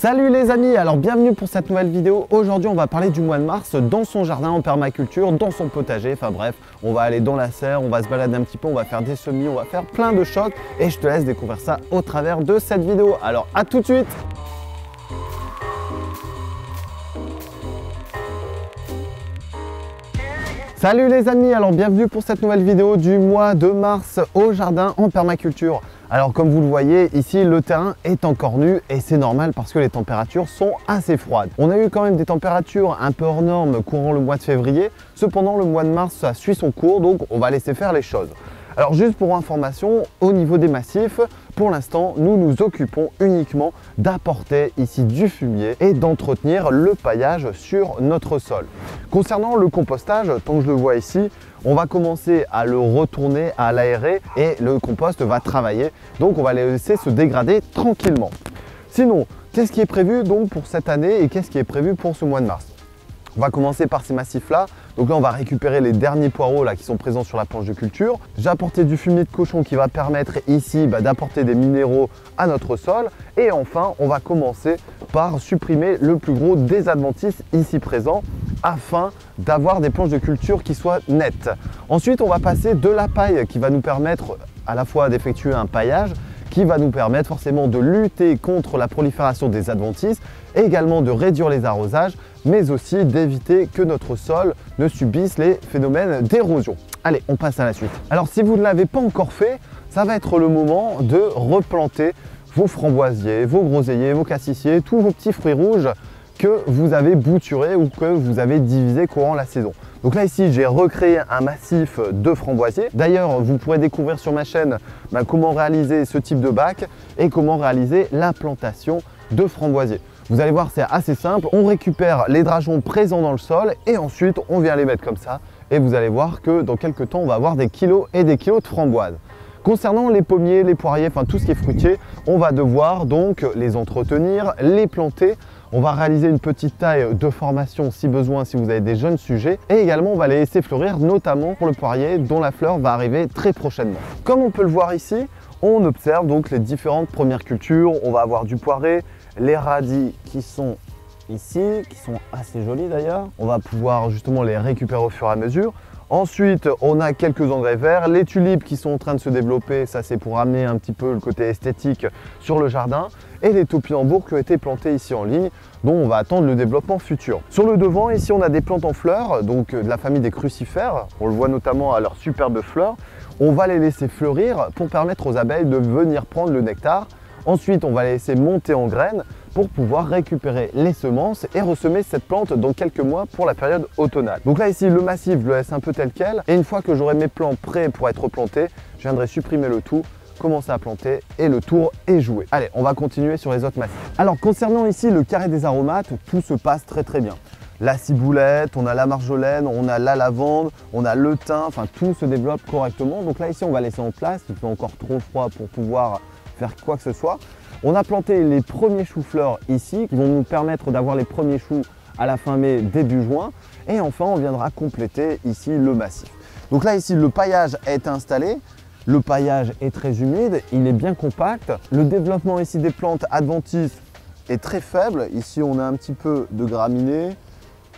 Salut les amis, alors bienvenue pour cette nouvelle vidéo. Aujourd'hui on va parler du mois de mars dans son jardin en permaculture, dans son potager, enfin bref, on va aller dans la serre, on va se balader un petit peu, on va faire des semis, on va faire plein de choses et je te laisse découvrir ça au travers de cette vidéo. Alors à tout de suite. Salut les amis, alors bienvenue pour cette nouvelle vidéo du mois de mars au jardin en permaculture. Alors comme vous le voyez ici le terrain est encore nu et c'est normal parce que les températures sont assez froides. On a eu quand même des températures un peu hors normes courant le mois de février. Cependant le mois de mars ça suit son cours donc on va laisser faire les choses. Alors juste pour information, au niveau des massifs, pour l'instant nous nous occupons uniquement d'apporter ici du fumier et d'entretenir le paillage sur notre sol. Concernant le compostage, tant que je le vois ici, on va commencer à le retourner, à l'aérer et le compost va travailler. Donc on va les laisser se dégrader tranquillement. Sinon, qu'est-ce qui est prévu donc pour cette année et qu'est-ce qui est prévu pour ce mois de mars? On va commencer par ces massifs-là. Donc là, on va récupérer les derniers poireaux là, qui sont présents sur la planche de culture. J'ai apporté du fumier de cochon qui va permettre ici d'apporter des minéraux à notre sol. Et enfin, on va commencer par supprimer le plus gros des adventices ici présents afin d'avoir des planches de culture qui soient nettes. Ensuite, on va passer de la paille qui va nous permettre à la fois d'effectuer un paillage qui va nous permettre forcément de lutter contre la prolifération des adventices et également de réduire les arrosages, mais aussi d'éviter que notre sol ne subisse les phénomènes d'érosion. Allez, on passe à la suite. Alors si vous ne l'avez pas encore fait, ça va être le moment de replanter vos framboisiers, vos groseilliers, vos cassissiers, tous vos petits fruits rouges que vous avez bouturés ou que vous avez divisés courant la saison. Donc là ici j'ai recréé un massif de framboisiers. D'ailleurs vous pourrez découvrir sur ma chaîne comment réaliser ce type de bac et comment réaliser la plantation de framboisiers. Vous allez voir c'est assez simple, on récupère les drageons présents dans le sol et ensuite on vient les mettre comme ça et vous allez voir que dans quelques temps on va avoir des kilos et des kilos de framboises. Concernant les pommiers, les poiriers, enfin tout ce qui est fruitier, on va devoir donc les entretenir, les planter. On va réaliser une petite taille de formation si besoin, si vous avez des jeunes sujets. Et également, on va les laisser fleurir, notamment pour le poirier dont la fleur va arriver très prochainement. Comme on peut le voir ici, on observe donc les différentes premières cultures. On va avoir du poiré, les radis qui sont ici, qui sont assez jolis d'ailleurs. On va pouvoir justement les récupérer au fur et à mesure. Ensuite, on a quelques engrais verts, les tulipes qui sont en train de se développer, ça c'est pour amener un petit peu le côté esthétique sur le jardin, et les topinambours qui ont été plantés ici en ligne, dont on va attendre le développement futur. Sur le devant, ici on a des plantes en fleurs, donc de la famille des crucifères, on le voit notamment à leurs superbes fleurs. On va les laisser fleurir pour permettre aux abeilles de venir prendre le nectar. Ensuite, on va les laisser monter en graines pour pouvoir récupérer les semences et ressemer cette plante dans quelques mois pour la période automnale. Donc là ici, le massif, je le laisse un peu tel quel et une fois que j'aurai mes plants prêts pour être plantés, je viendrai supprimer le tout, commencer à planter et le tour est joué. Allez, on va continuer sur les autres massifs. Alors concernant ici le carré des aromates, tout se passe très bien. La ciboulette, on a la marjolaine, on a la lavande, on a le thym, enfin tout se développe correctement. Donc là ici, on va laisser en place, il fait encore trop froid pour pouvoir faire quoi que ce soit. On a planté les premiers choux-fleurs ici qui vont nous permettre d'avoir les premiers choux à la fin mai, début juin. Et enfin, on viendra compléter ici le massif. Donc là ici, le paillage a été installé. Le paillage est très humide, il est bien compact. Le développement ici des plantes adventices est très faible. Ici, on a un petit peu de graminées,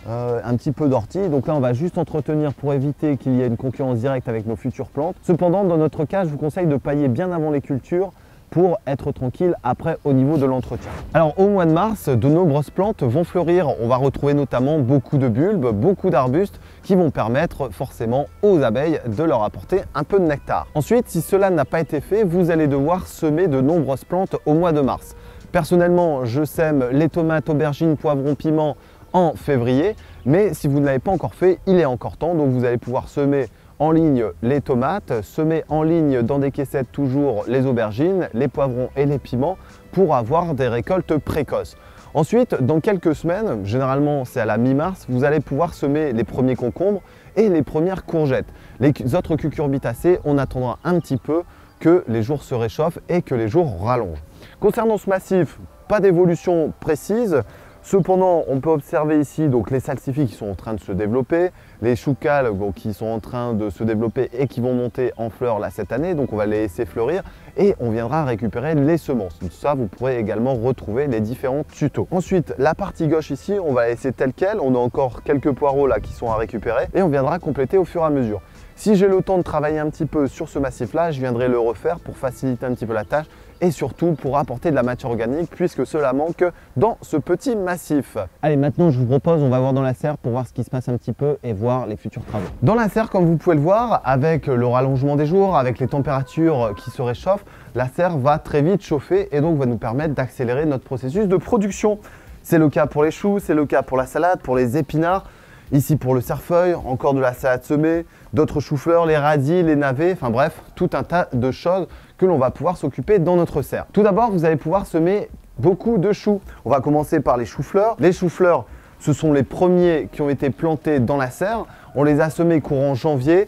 un petit peu d'ortie. Donc là, on va juste entretenir pour éviter qu'il y ait une concurrence directe avec nos futures plantes. Cependant, dans notre cas, je vous conseille de pailler bien avant les cultures pour être tranquille après au niveau de l'entretien. Alors au mois de mars, de nombreuses plantes vont fleurir. On va retrouver notamment beaucoup de bulbes, beaucoup d'arbustes qui vont permettre forcément aux abeilles de leur apporter un peu de nectar. Ensuite, si cela n'a pas été fait, vous allez devoir semer de nombreuses plantes au mois de mars. Personnellement, je sème les tomates, aubergines, poivrons, piments en février, mais si vous ne l'avez pas encore fait, il est encore temps. Donc vous allez pouvoir semer en ligne les tomates, semer en ligne dans des caissettes toujours les aubergines, les poivrons et les piments pour avoir des récoltes précoces. Ensuite, dans quelques semaines, généralement c'est à la mi-mars, vous allez pouvoir semer les premiers concombres et les premières courgettes. Les autres cucurbitacées, on attendra un petit peu que les jours se réchauffent et que les jours rallongent. Concernant ce massif, pas d'évolution précise. Cependant, on peut observer ici donc, les salsifis qui sont en train de se développer, les choux cales qui sont en train de se développer et qui vont monter en fleurs là, cette année. Donc on va les laisser fleurir et on viendra récupérer les semences. Tout ça, vous pourrez également retrouver les différents tutos. Ensuite, la partie gauche ici, on va la laisser telle quelle. On a encore quelques poireaux là qui sont à récupérer et on viendra compléter au fur et à mesure. Si j'ai le temps de travailler un petit peu sur ce massif-là, je viendrai le refaire pour faciliter un petit peu la tâche et surtout pour apporter de la matière organique puisque cela manque dans ce petit massif. Allez, maintenant je vous propose, on va voir dans la serre pour voir ce qui se passe un petit peu et voir les futurs travaux. Dans la serre, comme vous pouvez le voir, avec le rallongement des jours, avec les températures qui se réchauffent, la serre va très vite chauffer et donc va nous permettre d'accélérer notre processus de production. C'est le cas pour les choux, c'est le cas pour la salade, pour les épinards. Ici pour le cerfeuil, encore de la salade semée, d'autres choux-fleurs, les radis, les navets, enfin bref, tout un tas de choses que l'on va pouvoir s'occuper dans notre serre. Tout d'abord, vous allez pouvoir semer beaucoup de choux. On va commencer par les choux-fleurs. Les choux-fleurs, ce sont les premiers qui ont été plantés dans la serre. On les a semés courant janvier.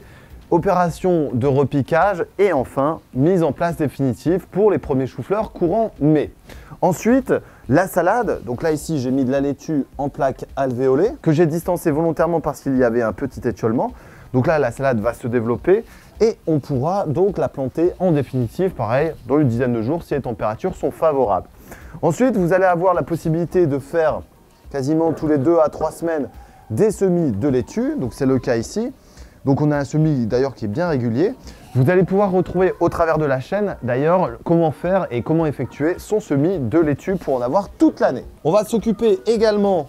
Opération de repiquage et enfin mise en place définitive pour les premiers choux-fleurs courant mai. Ensuite, la salade, donc là ici j'ai mis de la laitue en plaque alvéolée que j'ai distancée volontairement parce qu'il y avait un petit étiolement. Donc là la salade va se développer et on pourra donc la planter en définitive, pareil, dans une dizaine de jours si les températures sont favorables. Ensuite, vous allez avoir la possibilité de faire quasiment tous les 2 à 3 semaines des semis de laitue, donc c'est le cas ici. Donc on a un semis d'ailleurs qui est bien régulier. Vous allez pouvoir retrouver au travers de la chaîne d'ailleurs comment faire et comment effectuer son semis de laitue pour en avoir toute l'année. On va s'occuper également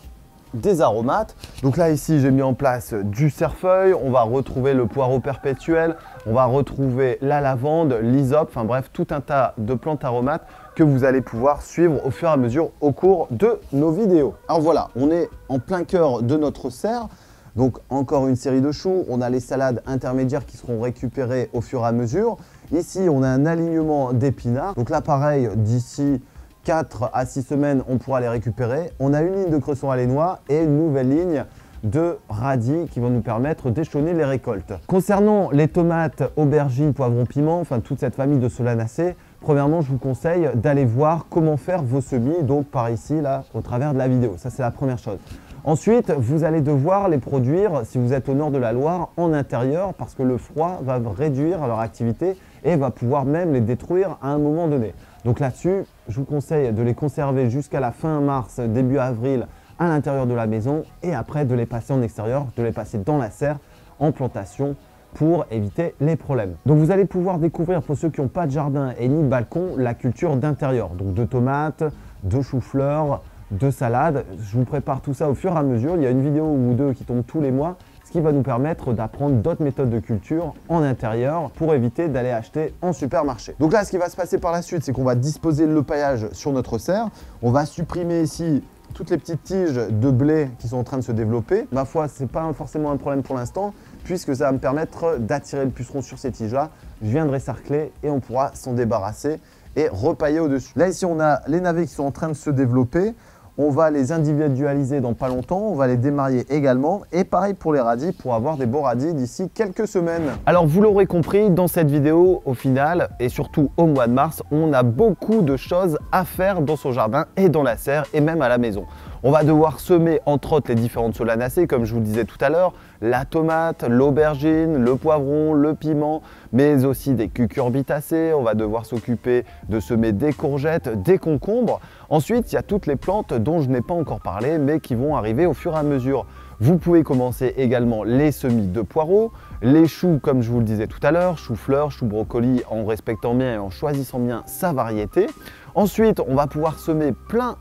des aromates. Donc là ici j'ai mis en place du cerfeuil, on va retrouver le poireau perpétuel, on va retrouver la lavande, l'hysope, enfin bref tout un tas de plantes aromates que vous allez pouvoir suivre au fur et à mesure au cours de nos vidéos. Alors voilà, on est en plein cœur de notre serre. Donc encore une série de choux, on a les salades intermédiaires qui seront récupérées au fur et à mesure. Ici on a un alignement d'épinards, donc là pareil d'ici 4 à 6 semaines on pourra les récupérer. On a une ligne de cresson alénois et une nouvelle ligne de radis qui vont nous permettre d'échelonner les récoltes. Concernant les tomates, aubergines, poivrons, piments, enfin toute cette famille de solanacées, premièrement je vous conseille d'aller voir comment faire vos semis, donc par ici là au travers de la vidéo, ça c'est la première chose. Ensuite, vous allez devoir les produire, si vous êtes au nord de la Loire, en intérieur parce que le froid va réduire leur activité et va pouvoir même les détruire à un moment donné. Donc là-dessus, je vous conseille de les conserver jusqu'à la fin mars, début avril à l'intérieur de la maison et après de les passer en extérieur, de les passer dans la serre en plantation pour éviter les problèmes. Donc vous allez pouvoir découvrir, pour ceux qui n'ont pas de jardin et ni de balcon, la culture d'intérieur, donc de tomates, de choux-fleurs, de salade. Je vous prépare tout ça au fur et à mesure. Il y a une vidéo ou deux qui tombent tous les mois, ce qui va nous permettre d'apprendre d'autres méthodes de culture en intérieur pour éviter d'aller acheter en supermarché. Donc là, ce qui va se passer par la suite, c'est qu'on va disposer le paillage sur notre serre. On va supprimer ici toutes les petites tiges de blé qui sont en train de se développer. Ma foi, ce n'est pas forcément un problème pour l'instant, puisque ça va me permettre d'attirer le puceron sur ces tiges-là. Je viendrai sarcler et on pourra s'en débarrasser et repailler au-dessus. Là, ici, on a les navets qui sont en train de se développer. On va les individualiser dans pas longtemps, on va les démarier également. Et pareil pour les radis, pour avoir des beaux radis d'ici quelques semaines. Alors vous l'aurez compris, dans cette vidéo, au final, et surtout au mois de mars, on a beaucoup de choses à faire dans son jardin et dans la serre et même à la maison. On va devoir semer entre autres les différentes solanacées, comme je vous le disais tout à l'heure, la tomate, l'aubergine, le poivron, le piment, mais aussi des cucurbitacées. On va devoir s'occuper de semer des courgettes, des concombres. Ensuite, il y a toutes les plantes dont je n'ai pas encore parlé, mais qui vont arriver au fur et à mesure. Vous pouvez commencer également les semis de poireaux, les choux comme je vous le disais tout à l'heure, choux-fleurs, choux-brocolis en respectant bien et en choisissant bien sa variété. Ensuite, on va pouvoir semer plein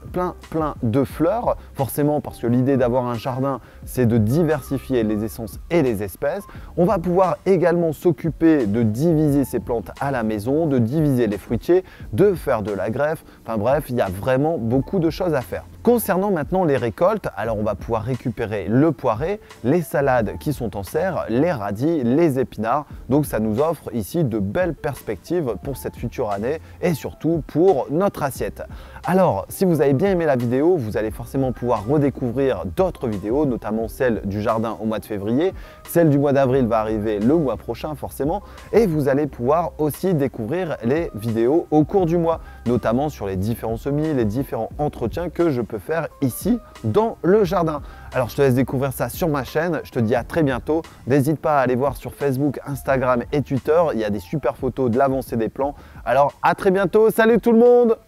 de fleurs, forcément parce que l'idée d'avoir un jardin, c'est de diversifier les essences et les espèces. On va pouvoir également s'occuper de diviser ces plantes à la maison, de diviser les fruitiers, de faire de la greffe. Enfin bref, il y a vraiment beaucoup de choses à faire. Concernant maintenant les récoltes, alors on va pouvoir récupérer le poiré, les salades qui sont en serre, les radis, les épinards. Donc ça nous offre ici de belles perspectives pour cette future année et surtout pour notre assiette. Alors, si vous avez bien aimé la vidéo, vous allez forcément pouvoir redécouvrir d'autres vidéos, notamment celle du jardin au mois de février. Celle du mois d'avril va arriver le mois prochain forcément. Et vous allez pouvoir aussi découvrir les vidéos au cours du mois, notamment sur les différents semis, les différents entretiens que je peux faire ici dans le jardin. Alors, je te laisse découvrir ça sur ma chaîne. Je te dis à très bientôt. N'hésite pas à aller voir sur Facebook, Instagram et Twitter. Il y a des super photos de l'avancée des plants. Alors, à très bientôt. Salut tout le monde!